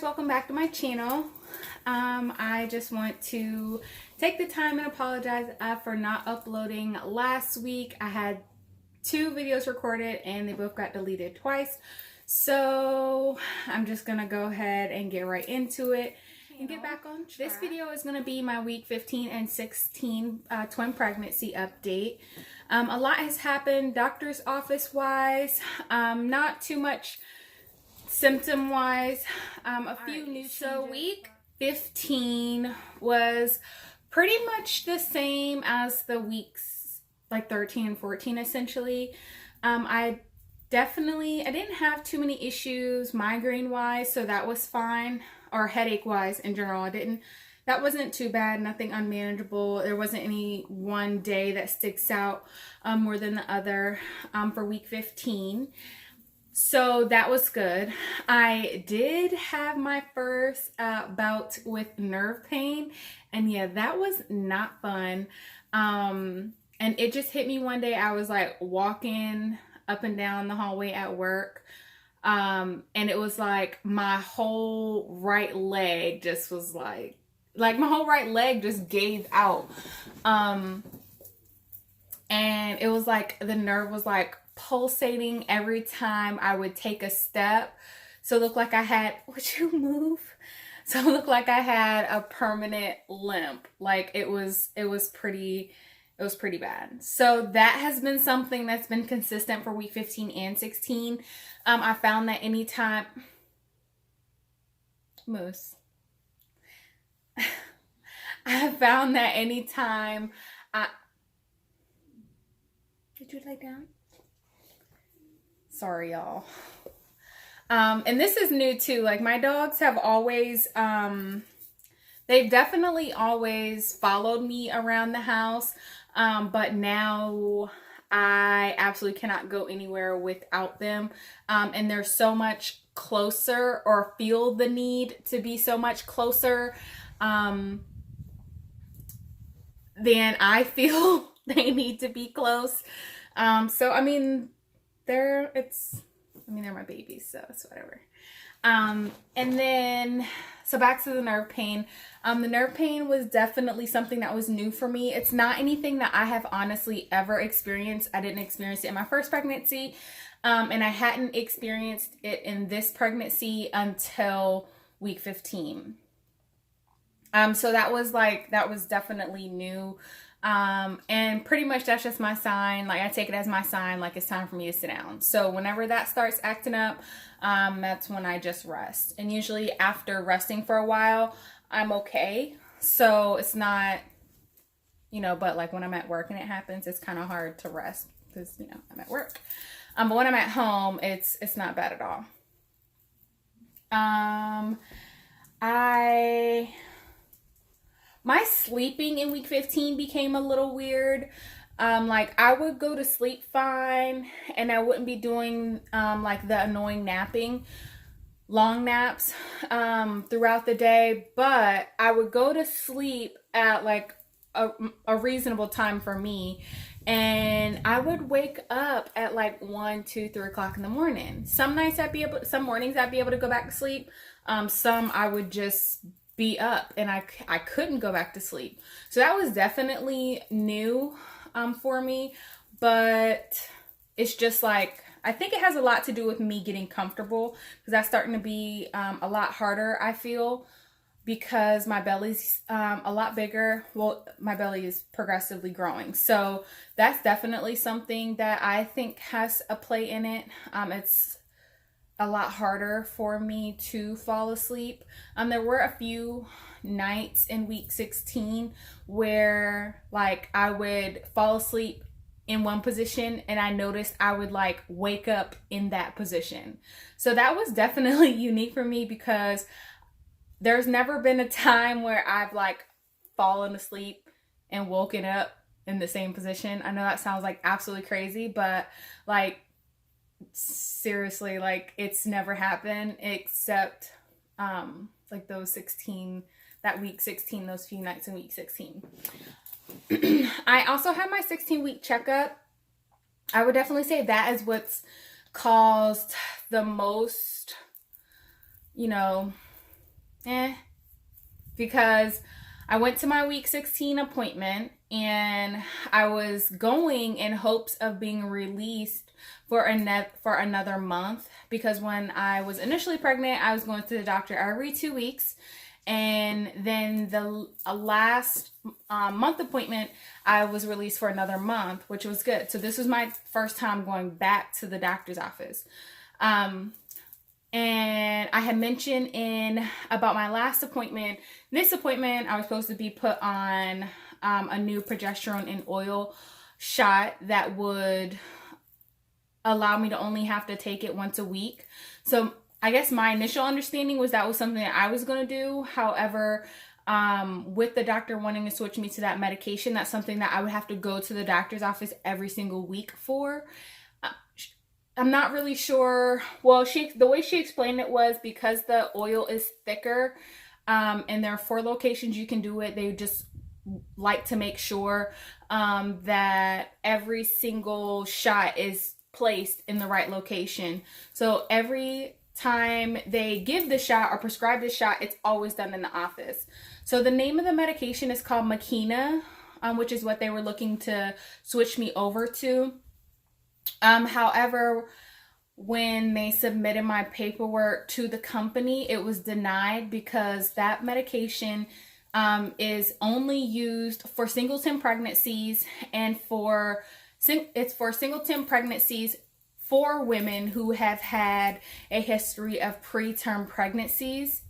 welcome back to my channel. I just want to take the time and apologize for not uploading last week. I had 2 videos recorded and they both got deleted twice. So I'm just gonna go ahead and get right into it and get back on track. This video is gonna be my week 15 and 16 twin pregnancy update. A lot has happened doctor's office wise, not too much symptom wise, a few new changes. So week 15 was pretty much the same as the weeks like 13 and 14 essentially. I didn't have too many issues migraine wise, so that was fine, or headache wise in general. That wasn't too bad, nothing unmanageable. There wasn't any one day that sticks out more than the other for week 15. So that was good. I did have my first bout with nerve pain, and yeah, that was not fun. And it just hit me one day. I was like walking up and down the hallway at work, and it was like my whole right leg just was like my whole right leg just gave out. And it was like the nerve was like pulsating every time I would take a step. So it looked like I had, would you move? So it looked like I had a permanent limp. Like it was pretty bad. So that has been something that's been consistent for week 15 and 16. I found that anytime, Moose. I found that anytime did you lay down? Sorry, y'all. And this is new too. Like my dogs have always, they've definitely always followed me around the house. But now I absolutely cannot go anywhere without them. And they're so much closer, or feel the need to be so much closer, than I feel they need to be close. So, I mean, they're my babies, so it's whatever. And then, so back to the nerve pain. The nerve pain was definitely something that was new for me. It's not anything that I have honestly ever experienced. I didn't experience it in my first pregnancy. And I hadn't experienced it in this pregnancy until week 15. So that was definitely new. And pretty much that's just my sign. Like I take it as my sign, like it's time for me to sit down. So whenever that starts acting up, that's when I just rest. And usually after resting for a while, I'm okay. So it's not, but like when I'm at work and it happens, it's kind of hard to rest because, I'm at work. But when I'm at home, it's not bad at all. My sleeping in week 15 became a little weird. Like I would go to sleep fine and I wouldn't be doing like the annoying long naps throughout the day, but I would go to sleep at like a reasonable time for me, and I would wake up at like 1, 2, 3 o'clock in the morning. Some mornings I'd be able to go back to sleep. Some I would just be up and I couldn't go back to sleep. So that was definitely new for me, but it's just like, I think it has a lot to do with me getting comfortable, because that's starting to be a lot harder, I feel, because my belly's a lot bigger. Well, my belly is progressively growing. So that's definitely something that I think has a play in it. It's a lot harder for me to fall asleep. There were a few nights in week 16 where like I would fall asleep in one position and I noticed I would like wake up in that position. So that was definitely unique for me, because there's never been a time where I've like fallen asleep and woken up in the same position. I know that sounds like absolutely crazy, but like seriously, like it's never happened except like those week 16, those few nights in week 16. I also had my 16-week checkup. I would definitely say that is what's caused the most, because I went to my week 16 appointment and I was going in hopes of being released for another month, because when I was initially pregnant, I was going to the doctor every 2 weeks, and then the last month appointment, I was released for another month, which was good. So this was my first time going back to the doctor's office. And I had mentioned about my last appointment, this appointment, I was supposed to be put on a new progesterone and oil shot that would allow me to only have to take it once a week. So I guess my initial understanding was that was something that I was going to do. However, with the doctor wanting to switch me to that medication, that's something that I would have to go to the doctor's office every single week for. I'm not really sure. Well, the way she explained it was because the oil is thicker, and there are 4 locations you can do it. They just like to make sure that every single shot is placed in the right location. So every time they give the shot or prescribe the shot, it's always done in the office. So the name of the medication is called Migraine, which is what they were looking to switch me over to. However, when they submitted my paperwork to the company, it was denied because that medication is only used for singleton pregnancies, and it's for singleton pregnancies for women who have had a history of preterm pregnancies.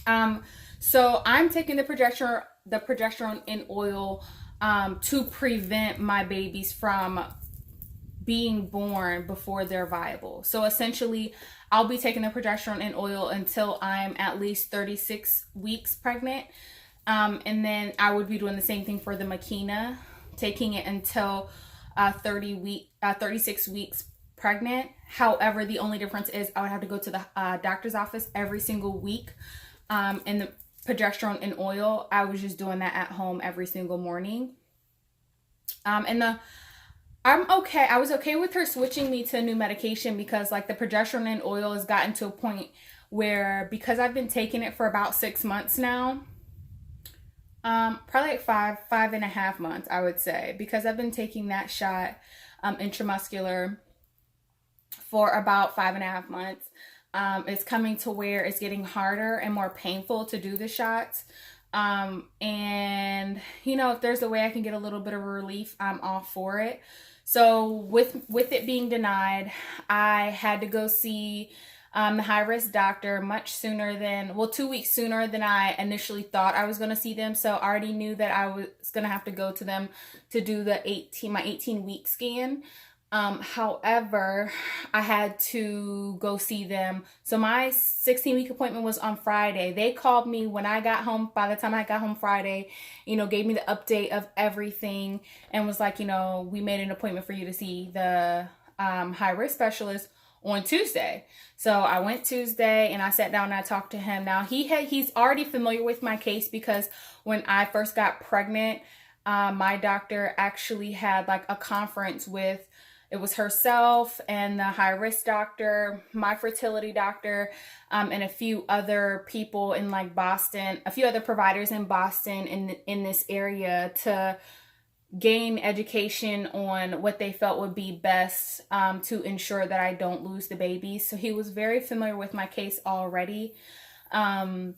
So I'm taking the progesterone in oil to prevent my babies from being born before they're viable. So essentially, I'll be taking the progesterone in oil until I'm at least 36 weeks pregnant. And then I would be doing the same thing for the Migraine, taking it until 36 weeks pregnant. However, the only difference is I would have to go to the doctor's office every single week. And the progesterone in oil, I was just doing that at home every single morning. I was okay with her switching me to a new medication because like the progesterone in oil has gotten to a point where, because I've been taking it for about 6 months now, probably like five and a half months, I would say, because I've been taking that shot intramuscular for about 5.5 months. It's coming to where it's getting harder and more painful to do the shots. And you know, if there's a way I can get a little bit of relief, I'm all for it. So with it being denied, I had to go see the high-risk doctor much sooner than, 2 weeks sooner than I initially thought I was going to see them. So I already knew that I was going to have to go to them to do my 18-week scan. However, I had to go see them. So my 16-week appointment was on Friday. They called me when I got home. By the time I got home Friday, gave me the update of everything and was like, we made an appointment for you to see the high-risk specialist on Tuesday. So I went Tuesday and I sat down and I talked to him. Now he's already familiar with my case because when I first got pregnant, my doctor actually had like a conference with, it was herself and the high-risk doctor, my fertility doctor, and a few other people in like Boston, a few other providers in Boston in this area to gain education on what they felt would be best to ensure that I don't lose the baby. So he was very familiar with my case already. And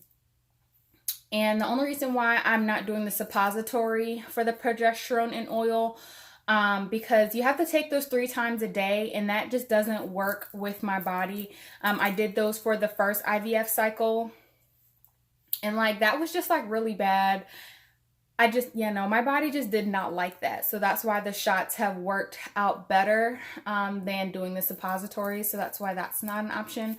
the only reason why I'm not doing the suppository for the progesterone in oil, because you have to take those 3 times a day and that just doesn't work with my body. I did those for the first IVF cycle and like that was just like really bad. I just, my body just did not like that. So that's why the shots have worked out better than doing the suppository. So that's why that's not an option.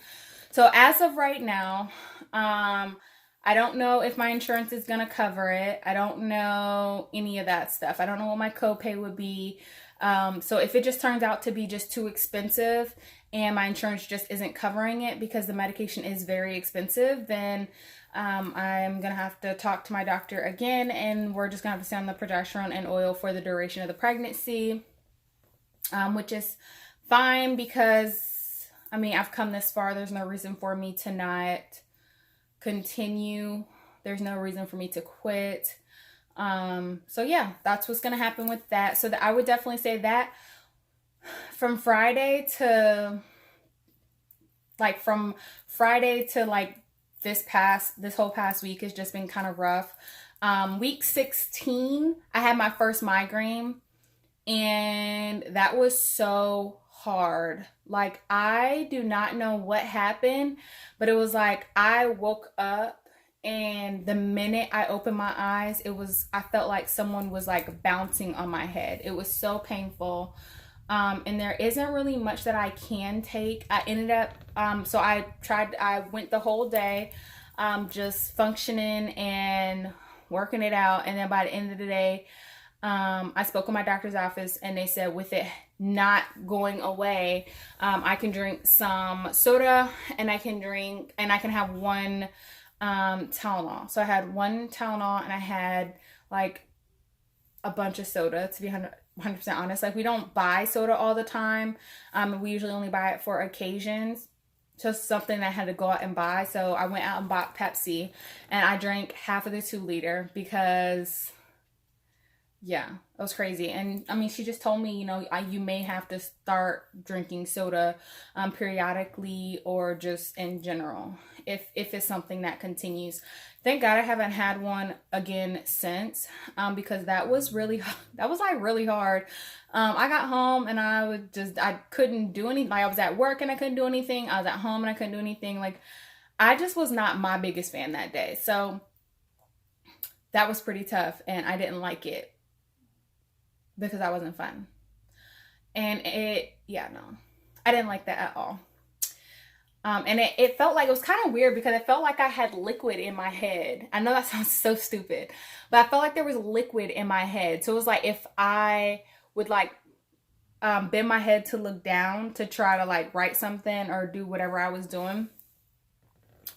So as of right now, I don't know if my insurance is going to cover it. I don't know any of that stuff. I don't know what my copay would be. So if it just turns out to be just too expensive and my insurance just isn't covering it because the medication is very expensive, then I'm going to have to talk to my doctor again and we're just going to have to stay on the progesterone and oil for the duration of the pregnancy, which is fine because, I've come this far. There's no reason for me to not continue. There's no reason for me to quit. So yeah, that's what's gonna happen with that. So that I would definitely say that from Friday to like this whole past week has just been kind of rough. Week 16, I had my first migraine, and that was so hard. Like, I do not know what happened, but it was like I woke up, and the minute I opened my eyes, I felt like someone was like bouncing on my head. It was so painful. And there isn't really much that I can take. I ended up, I went the whole day, just functioning and working it out. And then by the end of the day, I spoke with my doctor's office, and they said with it not going away, I can drink some soda, and I can have one Tylenol. So I had one Tylenol, and I had like a bunch of soda, to be 100% honest. Like, we don't buy soda all the time. We usually only buy it for occasions. Just something that I had to go out and buy. So I went out and bought Pepsi, and I drank half of the 2-liter because, yeah, it was crazy. And I mean, she just told me, you may have to start drinking soda periodically, or just in general, if it's something that continues. Thank God I haven't had one again since, because that was really hard. I got home, and I couldn't do anything. Like, I was at work and I couldn't do anything. I was at home and I couldn't do anything. Like, I just was not my biggest fan that day. So that was pretty tough, and I didn't like it because I wasn't fun. And I didn't like that at all. And it felt like, it was kind of weird because it felt like I had liquid in my head. I know that sounds so stupid, but I felt like there was liquid in my head. So it was like, if I would like bend my head to look down to try to like write something or do whatever I was doing,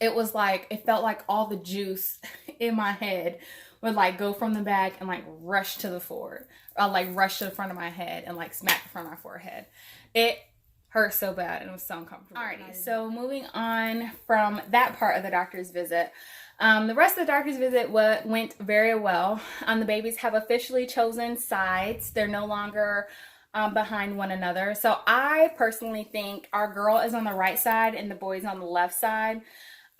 it felt like all the juice in my head would like go from the back and like rush to the forward, or like rush to the front of my head and like smack the front of my forehead. It hurt so bad, and it was so uncomfortable. Alrighty, so moving on from that part of the doctor's visit, the rest of the doctor's visit went very well. The babies have officially chosen sides. They're no longer behind one another. So I personally think our girl is on the right side and the boy's on the left side.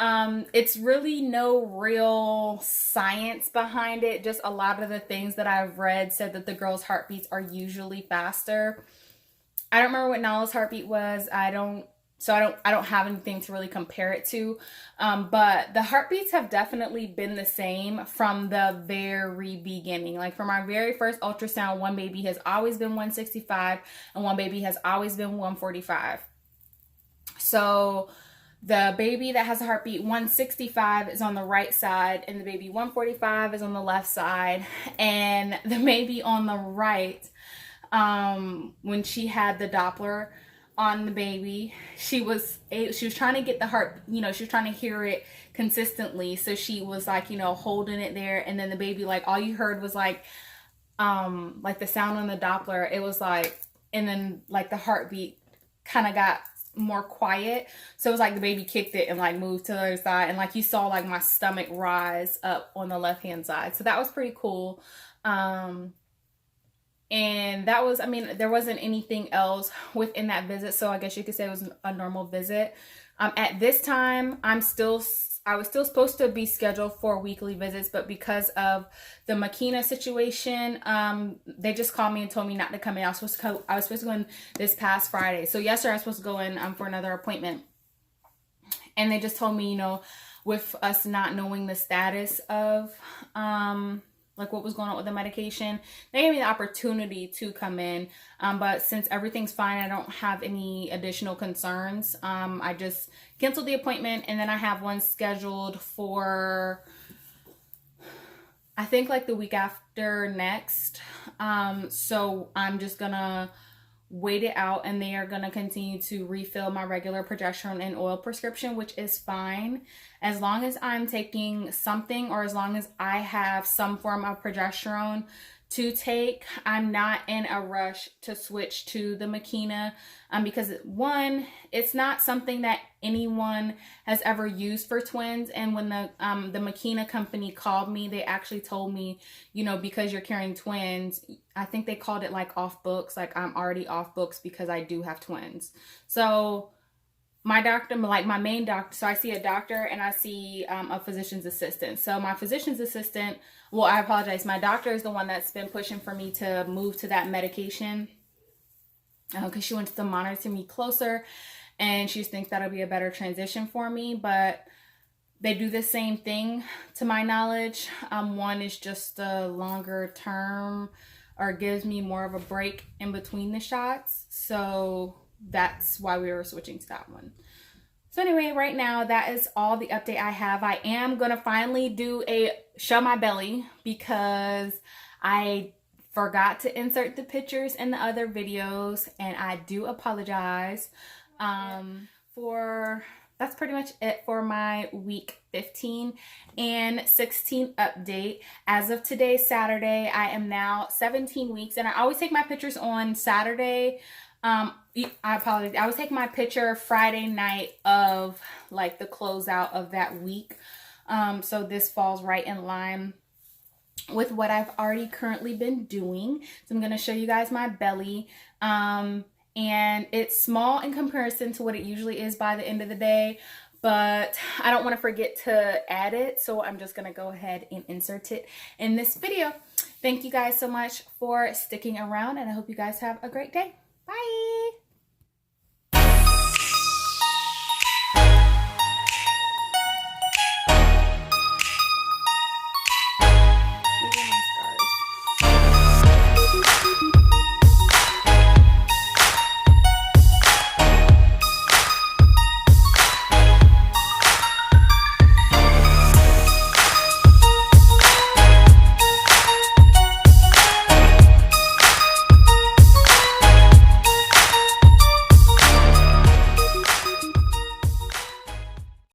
It's really no real science behind it. Just a lot of the things that I've read said that the girl's heartbeats are usually faster. I don't remember what Nala's heartbeat was. I don't have anything to really compare it to. But the heartbeats have definitely been the same from the very beginning. Like, from our very first ultrasound, one baby has always been 165 and one baby has always been 145. So the baby that has a heartbeat 165 is on the right side, and the baby 145 is on the left side. And the baby on the right, when she had the Doppler on the baby, she was trying to get the heart, she was trying to hear it consistently. So she was like, holding it there. And then the baby, like, all you heard was like the sound on the Doppler. It was like, and then like the heartbeat kind of got more quiet. So it was like the baby kicked it and like moved to the other side. And like, you saw like my stomach rise up on the left hand side. So that was pretty cool. And that was, there wasn't anything else within that visit. So I guess you could say it was a normal visit. At this time, I was still supposed to be scheduled for weekly visits, but because of the Makina situation, they just called me and told me not to come in. I was supposed to go in this past Friday. So yesterday I was supposed to go in for another appointment. And they just told me, with us not knowing the status of like what was going on with the medication, they gave me the opportunity to come in. But since everything's fine, I don't have any additional concerns. I just canceled the appointment, and then I have one scheduled for, I think, like the week after next. So I'm just gonna wait it out, and they are going to continue to refill my regular progesterone and oil prescription, which is fine as long as I'm taking something, or as long as I have some form of progesterone to take. I'm not in a rush to switch to the Makina because one, it's not something that anyone has ever used for twins. And when the Makina company called me, they actually told me, you know, because you're carrying twins, I think they called it like off books, like I'm already off books because I do have twins. So my doctor, like my main doctor, so I see a doctor and I see a physician's assistant. So my physician's assistant, well, I apologize. My doctor is the one that's been pushing for me to move to that medication because she wants to monitor me closer and she thinks that'll be a better transition for me. But they do the same thing to my knowledge. One is just a longer term or gives me more of a break in between the shots. So that's why we were switching to that one. So anyway, right now that is all the update I have. I am gonna finally do a show my belly because I forgot to insert the pictures in the other videos, and I do apologize. That's pretty much it for my week 15 and 16 update. As of today, Saturday, I am now 17 weeks, and I always take my pictures on Saturday. I apologize. I was taking my picture Friday night of like the closeout of that week. So this falls right in line with what I've already currently been doing. So I'm going to show you guys my belly. And it's small in comparison to what it usually is by the end of the day, but I don't want to forget to add it. So I'm just going to go ahead and insert it in this video. Thank you guys so much for sticking around, and I hope you guys have a great day. Bye.